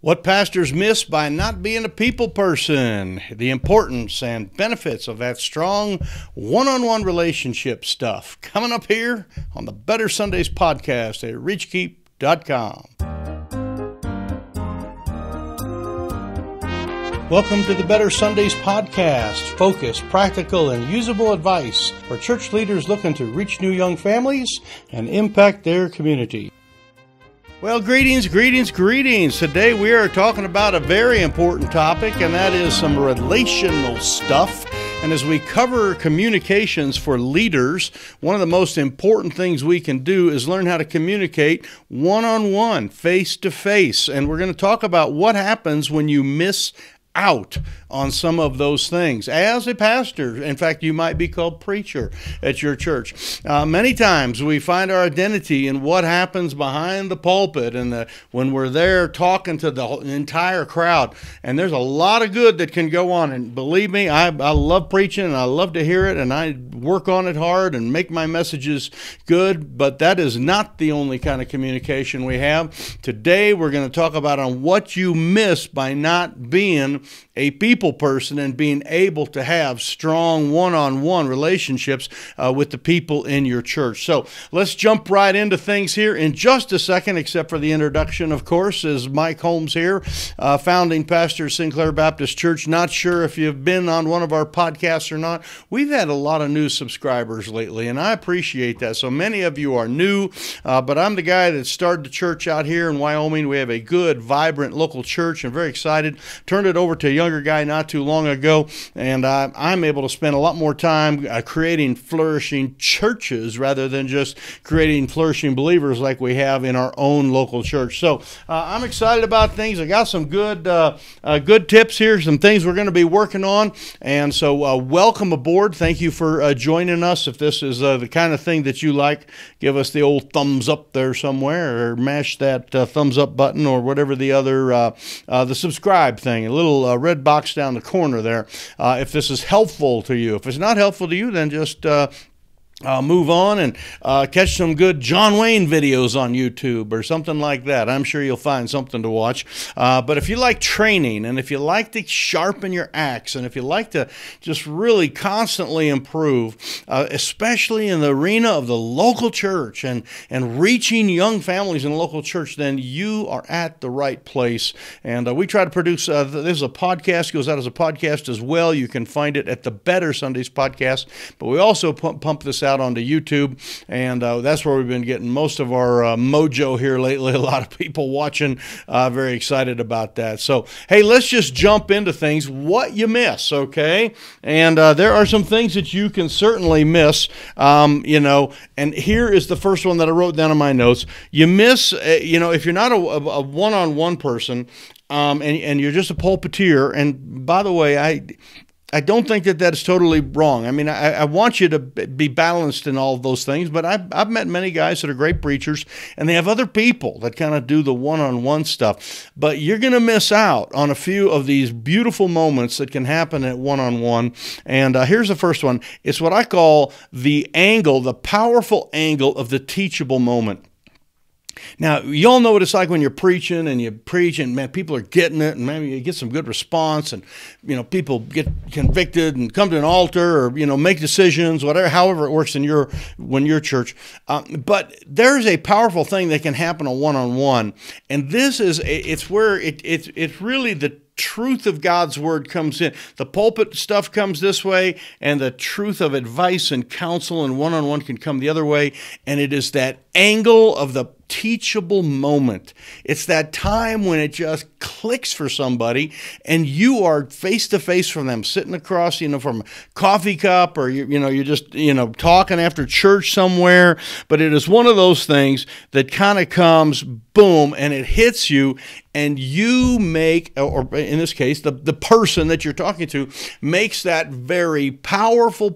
What pastors miss by not being a people person, the importance and benefits of that strong one-on-one relationship stuff. Coming up here on the Better Sundays podcast at reachkeep.com. Welcome to the Better Sundays podcast. Focused, practical, and usable advice for church leaders looking to reach new young families and impact their community. Well, greetings. Today we are talking about a very important topic, and that is some relational stuff. And as we cover communications for leaders, one of the most important things we can do is learn how to communicate one-on-one, face-to-face. And we're going to talk about what happens when you miss out on some of those things. As a pastor, in fact, you might be called preacher at your church. Many times we find our identity in what happens behind the pulpit and when we're there talking to the entire crowd. And there's a lot of good that can go on. And believe me, I love preaching and I love to hear it, and I work on it hard and make my messages good. But that is not the only kind of communication we have. Today we're going to talk about on what you miss by not being a people person and being able to have strong one-on-one relationships with the people in your church. So let's jump right into things here in just a second, except for the introduction, of course, is Mike Holmes here, founding pastor of Sinclair Baptist Church. Not sure if you've been on one of our podcasts or not. We've had a lot of new subscribers lately, and I appreciate that. So many of you are new, but I'm the guy that started the church out here in Wyoming. We have a good, vibrant local church, and very excited. Turned it over to a younger guy not too long ago, and I'm able to spend a lot more time creating flourishing churches rather than just creating flourishing believers like we have in our own local church. So I'm excited about things. I got some good tips here, some things we're going to be working on, and so welcome aboard. Thank you for joining us. If this is the kind of thing that you like, give us the old thumbs up there somewhere, or mash that thumbs up button, or whatever the other the subscribe thing, a little red box down the corner there. If this is helpful to you. If it's not helpful to you, then just move on and catch some good John Wayne videos on YouTube or something like that. I'm sure you'll find something to watch. But if you like training, and if you like to sharpen your axe, and if you like to just really constantly improve, especially in the arena of the local church and reaching young families in the local church, then you are at the right place. And we try to produce, this is a podcast, goes out as a podcast as well. You can find it at the Better Sundays podcast, but we also pump this out onto YouTube, and that's where we've been getting most of our mojo here lately. A lot of people watching, very excited about that. So, hey, let's just jump into things. What you miss, okay? And there are some things that you can certainly miss, and here is the first one that I wrote down in my notes. You miss, if you're not a one-on-one person, and you're just a pulpiteer, and by the way, I don't think that that's totally wrong. I mean, I want you to be balanced in all of those things, but I've met many guys that are great preachers, and they have other people that kind of do the one-on-one stuff. But you're going to miss out on a few of these beautiful moments that can happen at one-on-one. And here's the first one. It's what I call the powerful angle of the teachable moment. Now, you all know what it's like when you're preaching and you preach and, man, people are getting it, and maybe you get some good response, and, people get convicted and come to an altar, or, make decisions, however it works in your church. But there's a powerful thing that can happen on one-on-one, and it's where it's really the truth of God's word comes in. The pulpit stuff comes this way, and the truth of advice and counsel and one-on-one can come the other way, and it is that angle of the teachable moment. It's that time when it just clicks for somebody, and you are face to face from them, sitting across, from a coffee cup, or you're just talking after church somewhere. But it is one of those things that kind of comes boom, and it hits you, and you make, or in this case, the person that you're talking to makes that very powerful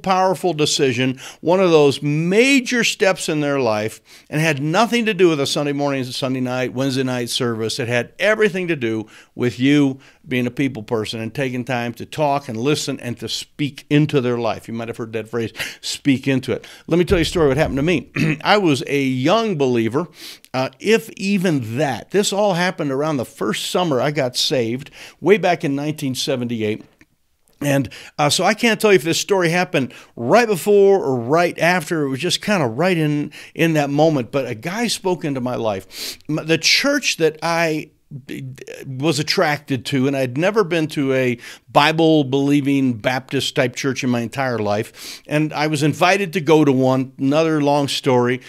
decision, one of those major steps in their life, and had nothing to do with a Sunday morning, Sunday night, Wednesday night service. It had everything to do with you being a people person and taking time to talk and listen and to speak into their life. You might have heard that phrase, speak into it. Let me tell you a story what happened to me. I was a young believer if even that. This all happened around the first summer I got saved, way back in 1978. And so I can't tell you if this story happened right before or right after. It was just kind of right in that moment. But a guy spoke into my life. The church that I was attracted to, and I'd never been to a Bible-believing Baptist-type church in my entire life, and I was invited to go to one. Another long story.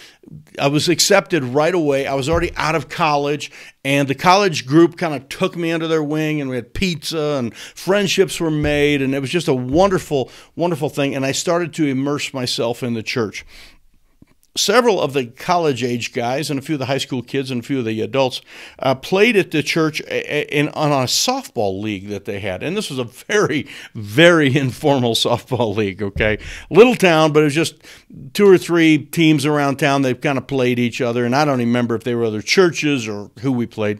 I was accepted right away. I was already out of college, and the college group kind of took me under their wing, and we had pizza, and friendships were made, and it was just a wonderful, wonderful thing, and I started to immerse myself in the church. Several of the college-age guys and a few of the high school kids and a few of the adults played at the church on a softball league that they had. And this was a very, very informal softball league, okay? Little town, but it was just 2 or 3 teams around town. They kind of played each other, and I don't even remember if they were other churches or who we played.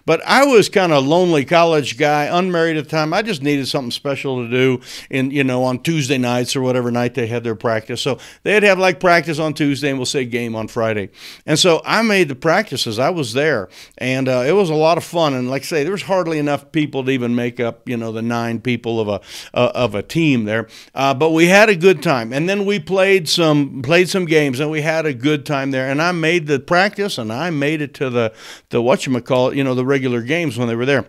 But I was kind of a lonely college guy, unmarried at the time. I just needed something special to do on Tuesday nights or whatever night they had their practice. So they'd have like practice on Tuesday, we'll say game on Friday. And so I made the practices. I was there, and it was a lot of fun. And like I say, there was hardly enough people to even make up, the 9 people of a team there. But we had a good time. And then we played some games, and we had a good time there. And I made the practice, and I made it to the whatchamacallit, the regular games when they were there.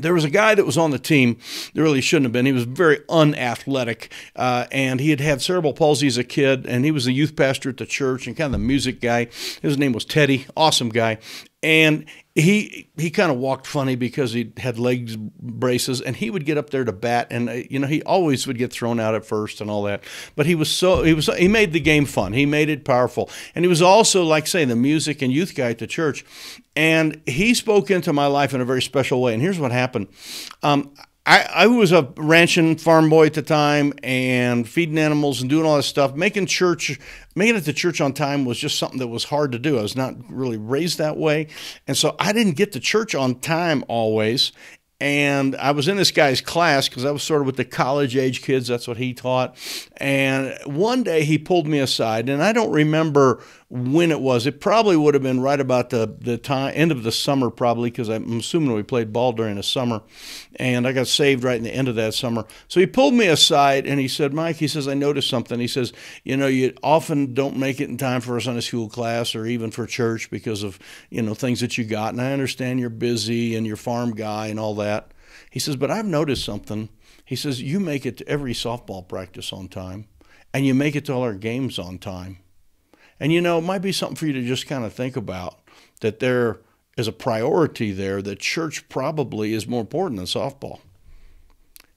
There was a guy that was on the team that really shouldn't have been. He was very unathletic, and he had had cerebral palsy as a kid, and he was the youth pastor at the church and kind of the music guy. His name was Teddy, awesome guy. And he kind of walked funny because he had leg braces, and he would get up there to bat, and he always would get thrown out at first and all that. But he made the game fun. He made it powerful, and he was also, like say, the music and youth guy at the church. And he spoke into my life in a very special way. And here's what happened. I was a ranching farm boy at the time and feeding animals and doing all this stuff. Making it to church on time was just something that was hard to do. I was not really raised that way. And so I didn't get to church on time always. And I was in this guy's class because I was sort of with the college-age kids. That's what he taught. And one day he pulled me aside, and I don't remember when it was. It probably would have been right about the time, end of the summer probably, because I'm assuming we played ball during the summer. And I got saved right in the end of that summer. So he pulled me aside, and he said, Mike, he says, I noticed something. He says, you often don't make it in time for a Sunday school class or even for church because of, things that you got. And I understand you're busy and you're farm guy and all that. He says, but I've noticed something. He says, you make it to every softball practice on time, and you make it to all our games on time. And, it might be something for you to just kind of think about, that there is a priority there, that church probably is more important than softball.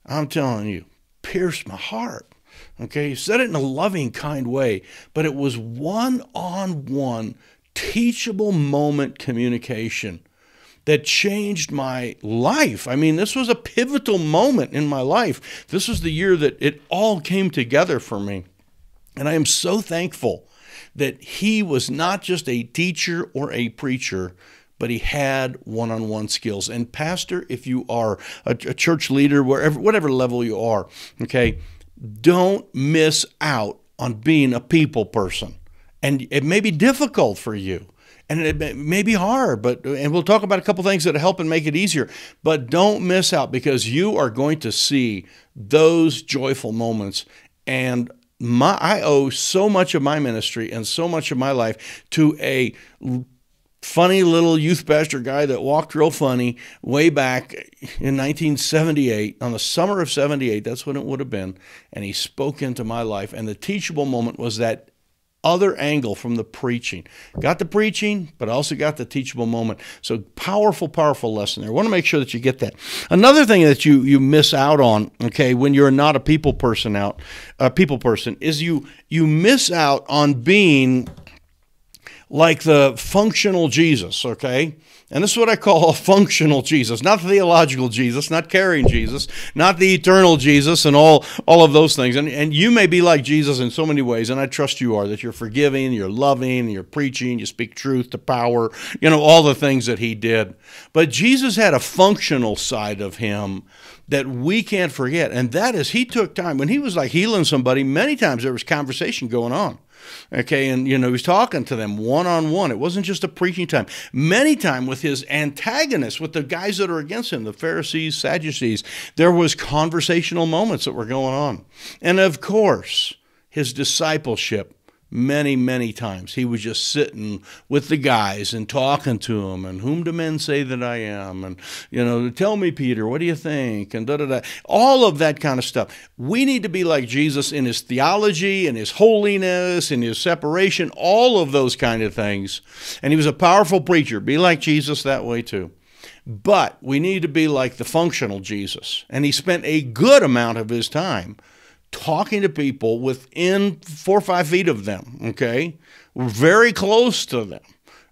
I'm telling you, pierced my heart. Okay, he said it in a loving, kind way, but it was one-on-one, teachable moment communication that changed my life. I mean, this was a pivotal moment in my life. This was the year that it all came together for me. And I am so thankful that he was not just a teacher or a preacher, but he had one-on-one skills. And pastor, if you are a church leader, whatever level you are, okay, don't miss out on being a people person. And it may be difficult for you. And it may be hard, and we'll talk about a couple things that help and make it easier. But don't miss out, because you are going to see those joyful moments. And I owe so much of my ministry and so much of my life to a funny little youth pastor guy that walked real funny way back in 1978, on the summer of 78. That's when it would have been. And he spoke into my life. And the teachable moment was that other angle from the preaching. Got the preaching, but also got the teachable moment. So powerful, powerful lesson there. I want to make sure that you get that. Another thing that you miss out on, okay, when you're not a people person, is you miss out on being like the functional Jesus, okay? And this is what I call a functional Jesus, not the theological Jesus, not carrying Jesus, not the eternal Jesus and all of those things. And you may be like Jesus in so many ways, and I trust you are, that you're forgiving, you're loving, you're preaching, you speak truth to power, all the things that he did. But Jesus had a functional side of him that we can't forget, and that is he took time. When he was like healing somebody, many times there was conversation going on. Okay, and he was talking to them one-on-one. It wasn't just a preaching time. Many times with his antagonists, with the guys that are against him, the Pharisees, Sadducees, there was conversational moments that were going on. And of course, his discipleship, many, many times, he was just sitting with the guys and talking to them, and whom do men say that I am? And, tell me, Peter, what do you think? And da-da-da. All of that kind of stuff. We need to be like Jesus in his theology, in his holiness, in his separation, all of those kind of things. And he was a powerful preacher. Be like Jesus that way too. But we need to be like the functional Jesus. And he spent a good amount of his time talking to people within 4 or 5 feet of them, okay? Very close to them.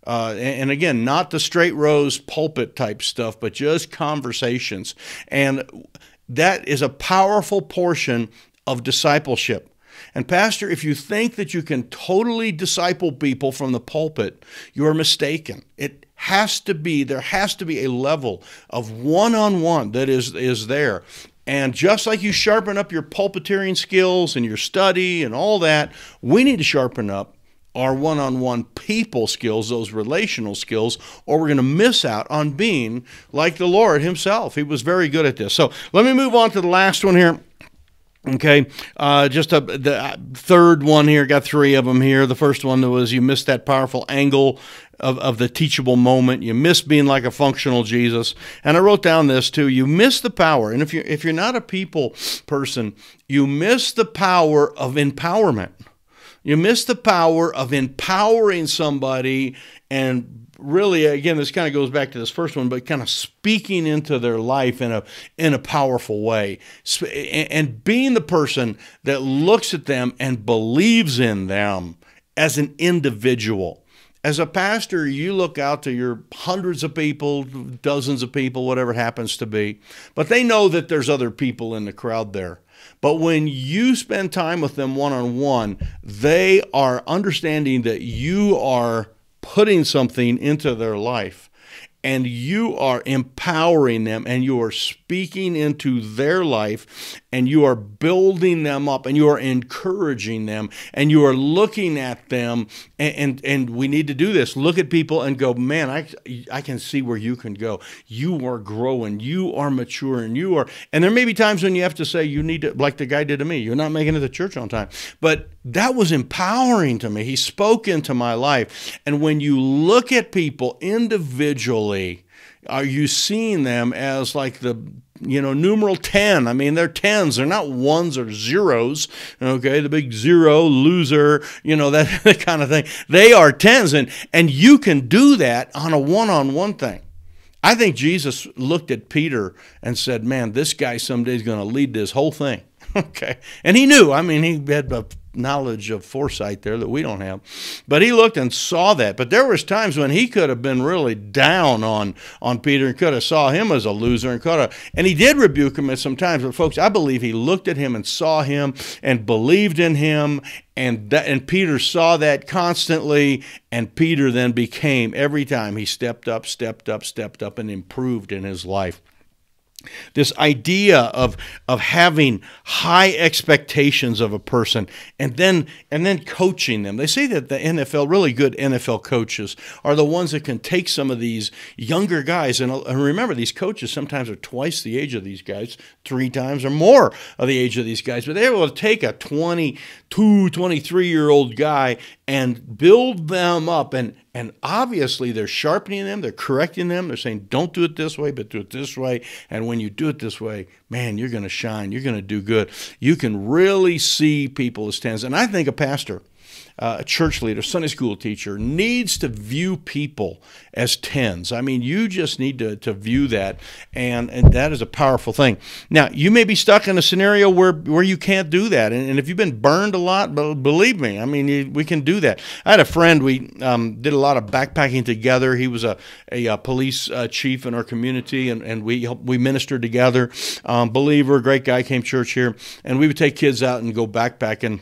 And again, not the straight rows pulpit type stuff, but just conversations. And that is a powerful portion of discipleship. And Pastor, if you think that you can totally disciple people from the pulpit, you are mistaken. There has to be a level of one-on-one that is there. And just like you sharpen up your pulpiteering skills and your study and all that, we need to sharpen up our one-on-one people skills, those relational skills, or we're going to miss out on being like the Lord himself. He was very good at this. So let me move on to the last one here. Okay, the third one here, got 3 of them here. The first one was you missed that powerful angle of the teachable moment. You miss being like a functional Jesus. And I wrote down this too. You miss the power. And if you're not a people person, you miss the power of empowerment. You miss the power of empowering somebody, and really, again, this kind of goes back to this first one, but kind of speaking into their life in a powerful way, and being the person that looks at them and believes in them as an individual. As a pastor, you look out to your hundreds of people, dozens of people, whatever it happens to be, but they know that there's other people in the crowd there. But when you spend time with them one-on-one, they are understanding that you are putting something into their life, and you are empowering them, and you are speaking into their life, and you are building them up, and you are encouraging them, and you are looking at them, and we need to do this. Look at people and go, man, I can see where you can go. You are growing, you are maturing, and there may be times when you have to say, you need to, like the guy did to me, you're not making it to church on time. But that was empowering to me. He spoke into my life. And when you look at people individually, are you seeing them as like the numeral 10? I mean, they're 10s. They're not 1s or 0s. Okay, the big 0, loser, that kind of thing. They are 10s, and you can do that on a one-on-one thing. I think Jesus looked at Peter and said, man, this guy someday is going to lead this whole thing. Okay, and he knew. I mean, he had a knowledge of foresight there that we don't have, but he looked and saw that. But there was times when he could have been really down on Peter and could have saw him as a loser, and he did rebuke him at some times. But folks, I believe he looked at him and saw him and believed in him, and Peter saw that constantly, and Peter then became, every time he stepped up and improved in his life. This idea of having high expectations of a person and then coaching them. They say that the NFL, really good NFL coaches, are the ones that can take some of these younger guys, and remember, these coaches sometimes are twice the age of these guys, 3 times or more of the age of these guys, but they're able to take a 22, 23-year-old guy and build them up, and obviously they're sharpening them, they're correcting them, they're saying, don't do it this way, but do it this way, and when you do it this way, man, you're going to shine, you're going to do good. You can really see people as 10s, and I think a pastor, a church leader, Sunday school teacher, needs to view people as 10s. I mean, you just need to view that, and that is a powerful thing. Now, you may be stuck in a scenario where you can't do that, and if you've been burned a lot, believe me, I mean, we can do that. I had a friend, we did a lot of backpacking together. He was a police chief in our community, and we ministered together. Believer, great guy, came to church here, and we would take kids out and go backpacking.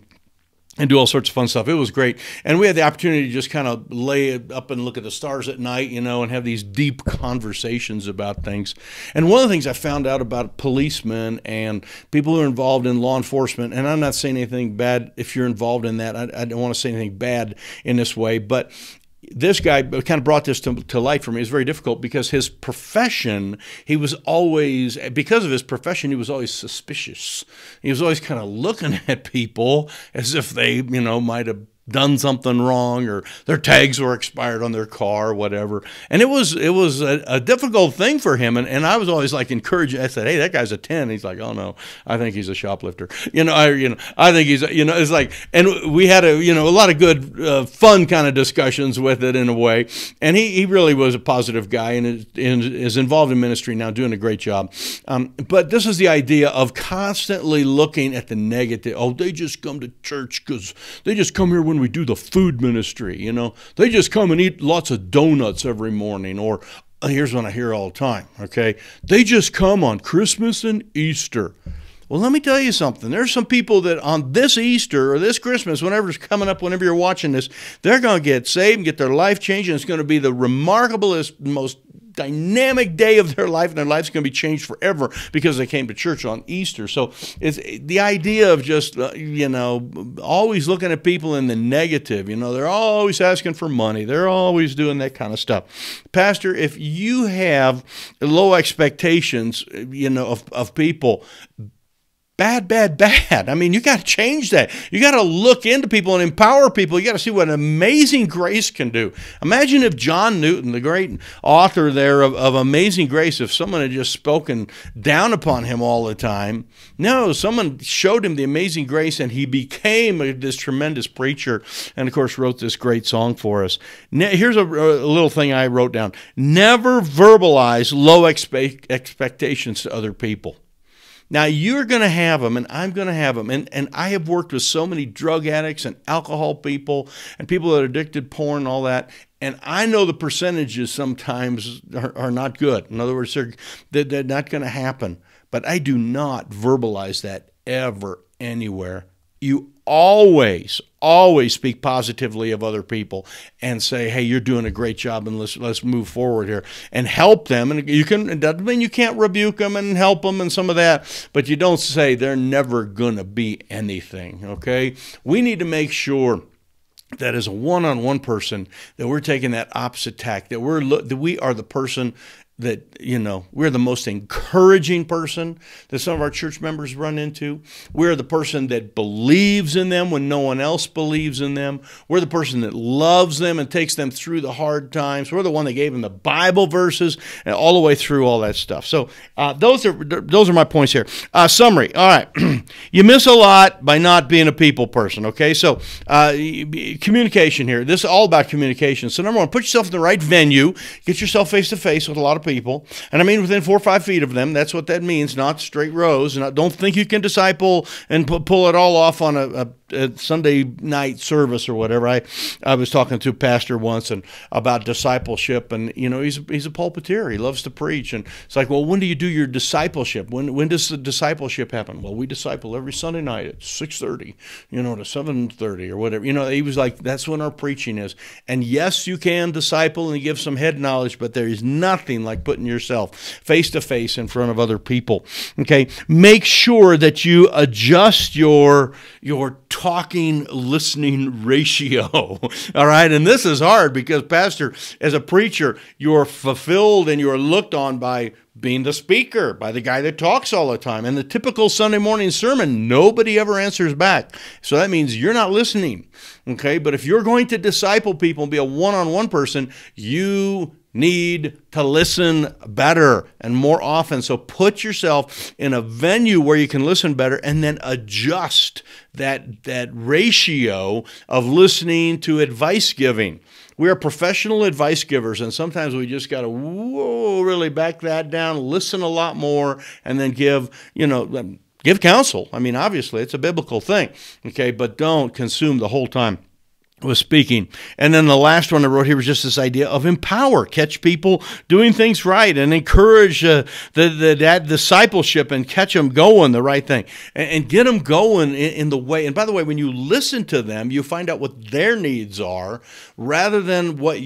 and do all sorts of fun stuff. It was great. And we had the opportunity to just kind of lay up and look at the stars at night, and have these deep conversations about things. And one of the things I found out about policemen and people who are involved in law enforcement, and I'm not saying anything bad if you're involved in that. I don't want to say anything bad in this way, but this guy kind of brought this to light for me. It was very difficult because his profession, because of his profession, he was always suspicious. He was always kind of looking at people as if they, might have done something wrong, or their tags were expired on their car or whatever. And it was a difficult thing for him. And I was always like encouraging. I said, hey, that guy's a 10. He's like, oh no, I think he's a shoplifter. I think he's, it's like, and we had a lot of good, fun kind of discussions with it in a way. And he really was a positive guy and is involved in ministry now, doing a great job. But this is the idea of constantly looking at the negative. Oh, they just come to church because they just come here when we do the food ministry, they just come and eat lots of donuts every morning. Or here's one I hear all the time, okay? They just come on Christmas and Easter. Well, let me tell you something. There's some people that on this Easter or this Christmas, whenever it's coming up, whenever you're watching this, they're going to get saved and get their life changed, and it's going to be the remarkablest, most dynamic day of their life, and their life's going to be changed forever because they came to church on Easter. So it's the idea of just, always looking at people in the negative. They're always asking for money. They're always doing that kind of stuff. Pastor, if you have low expectations, of people, bad. I mean, you got to change that. You got to look into people and empower people. You got to see what Amazing Grace can do. Imagine if John Newton, the great author there of Amazing Grace, if someone had just spoken down upon him all the time. No, someone showed him the Amazing Grace, and he became this tremendous preacher, and of course wrote this great song for us. Here's a little thing I wrote down. Never verbalize low expectations to other people. Now, you're going to have them, and I'm going to have them. And I have worked with so many drug addicts and alcohol people and people that are addicted to porn and all that. And I know the percentages sometimes are not good. In other words, they're not going to happen. But I do not verbalize that ever, anywhere. You always speak positively of other people and say, hey, you're doing a great job, and let's move forward here and help them. And it doesn't mean you can't rebuke them and help them and some of that, but you don't say they're never going to be anything, okay? We need to make sure that as a one-on-one person that we're taking that opposite tack, that we are the person that, we're the most encouraging person that some of our church members run into. We're the person that believes in them when no one else believes in them. We're the person that loves them and takes them through the hard times. We're the one that gave them the Bible verses and all the way through all that stuff. So those are my points here. Summary. All right. You miss a lot by not being a people person, okay? So communication here. This is all about communication. So number one, put yourself in the right venue. Get yourself face-to-face with a lot of people, and I mean within 4 or 5 feet of them. That's what that means, not straight rows. And don't think you can disciple and pull it all off on a Sunday night service or whatever. I was talking to a pastor once and about discipleship, and he's a pulpiteer. He loves to preach, and it's like, well, when do you do your discipleship? When does the discipleship happen? Well, we disciple every Sunday night at 6:30, to 7:30 or whatever. He was like, that's when our preaching is. And yes, you can disciple and give some head knowledge, but there is nothing like putting yourself face to face in front of other people. Okay, make sure that you adjust your talking listening ratio. All right, and this is hard because, pastor, as a preacher, you're fulfilled and you're looked on by being the speaker, by the guy that talks all the time. And the typical Sunday morning sermon, nobody ever answers back. So that means you're not listening. Okay, but if you're going to disciple people and be a one-on-one person, you need to listen better and more often. So put yourself in a venue where you can listen better, and then adjust that ratio of listening to advice giving. We are professional advice givers, and sometimes we just got to really back that down, listen a lot more, and then give counsel. I mean, obviously, it's a biblical thing, okay, but don't consume the whole time. was speaking. And then the last one I wrote here was just this idea of empower, catch people doing things right, and encourage that discipleship and catch them going the right thing and get them going in the way. And by the way, when you listen to them, you find out what their needs are rather than what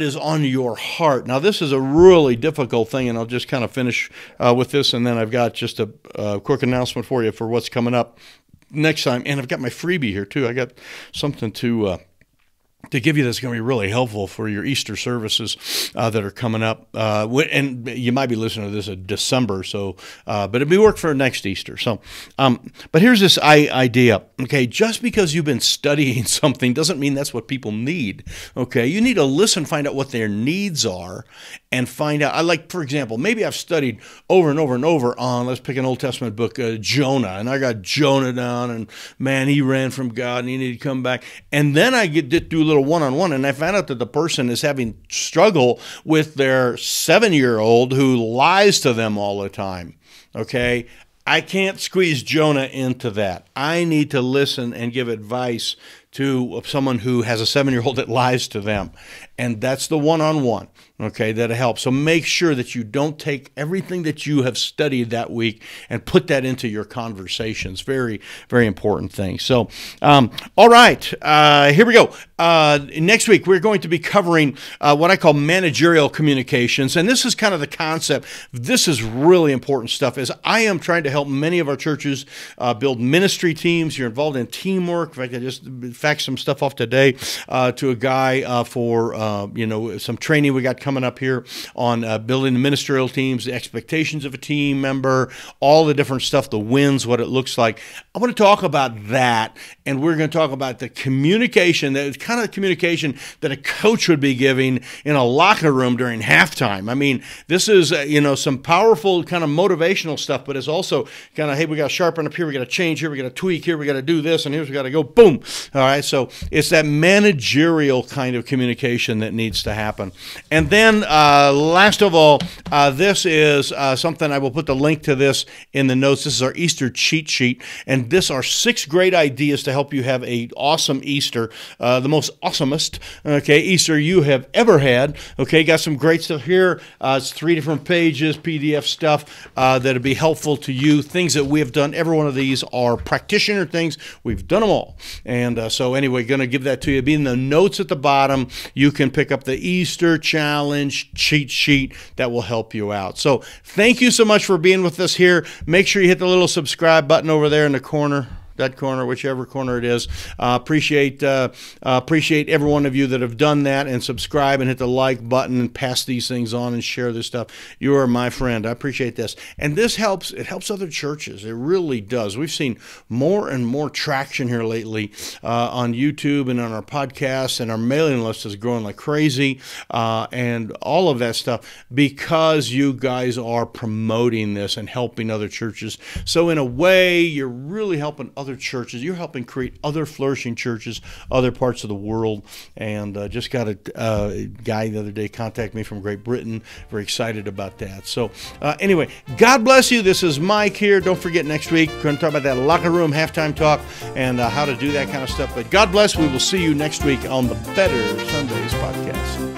is on your heart. Now, this is a really difficult thing, and I'll just kind of finish with this, and then I've got just a quick announcement for you for what's coming up next time. And I've got my freebie here too. I got something to give you that's going to be really helpful for your Easter services that are coming up. And you might be listening to this in December, so but it'll be work for next Easter. So, but here's this idea. Okay, just because you've been studying something doesn't mean that's what people need. Okay, you need to listen, find out what their needs are, and find out. I like, for example, maybe I've studied over and over and over on, let's pick an Old Testament book, Jonah, and I got Jonah down, and man, he ran from God, and he needed to come back. And then I get to do a little one-on-one, and I found out that the person is having struggle with their 7-year-old who lies to them all the time. Okay, I can't squeeze Jonah into that. I need to listen and give advice to someone who has a 7-year-old that lies to them. And that's the one-on-one, okay, that helps. So make sure that you don't take everything that you have studied that week and put that into your conversations. Very, very important thing. So, all right, here we go. Next week, we're going to be covering what I call managerial communications. And this is kind of the concept. This is really important stuff, as I am trying to help many of our churches build ministry teams. You're involved in teamwork. In fact, I just faxed some stuff off today to a guy for some training we got coming up here on building the ministerial teams, the expectations of a team member, all the different stuff, the wins, what it looks like. I want to talk about that, and we're going to talk about the communication, the kind of communication that a coach would be giving in a locker room during halftime. I mean, this is some powerful kind of motivational stuff, but it's also kind of, hey, we got to sharpen up here, we got to change here, we got to tweak here, we got to do this, and here's we got to go, boom. All right, so it's that managerial kind of communication that needs to happen. And then last of all, this is something, I will put the link to this in the notes. This is our Easter cheat sheet, and this are 6 great ideas to help you have a awesome Easter, the most awesomest, okay, Easter you have ever had. Okay, got some great stuff here. It's 3 different pages, PDF stuff that'll be helpful to you. Things that we have done. Every one of these are practitioner things. We've done them all. And so anyway, going to give that to you. Be in the notes at the bottom. You can pick up the Easter challenge cheat sheet that will help you out. So thank you so much for being with us here. Make sure you hit the little subscribe button over there in the corner. That corner, whichever corner it is. Appreciate every one of you that have done that, and subscribe and hit the like button and pass these things on and share this stuff. You are my friend. I appreciate this. And this helps. It helps other churches. It really does. We've seen more and more traction here lately on YouTube and on our podcasts, and our mailing list is growing like crazy, and all of that stuff because you guys are promoting this and helping other churches. So in a way, you're really helping other churches. You're helping create other flourishing churches, other parts of the world. And just got a guy the other day contact me from Great Britain. Very excited about that. So anyway, God bless you. This is Mike here. Don't forget, next week we're going to talk about that locker room halftime talk and how to do that kind of stuff. But God bless. We will see you next week on the Better Sundays podcast.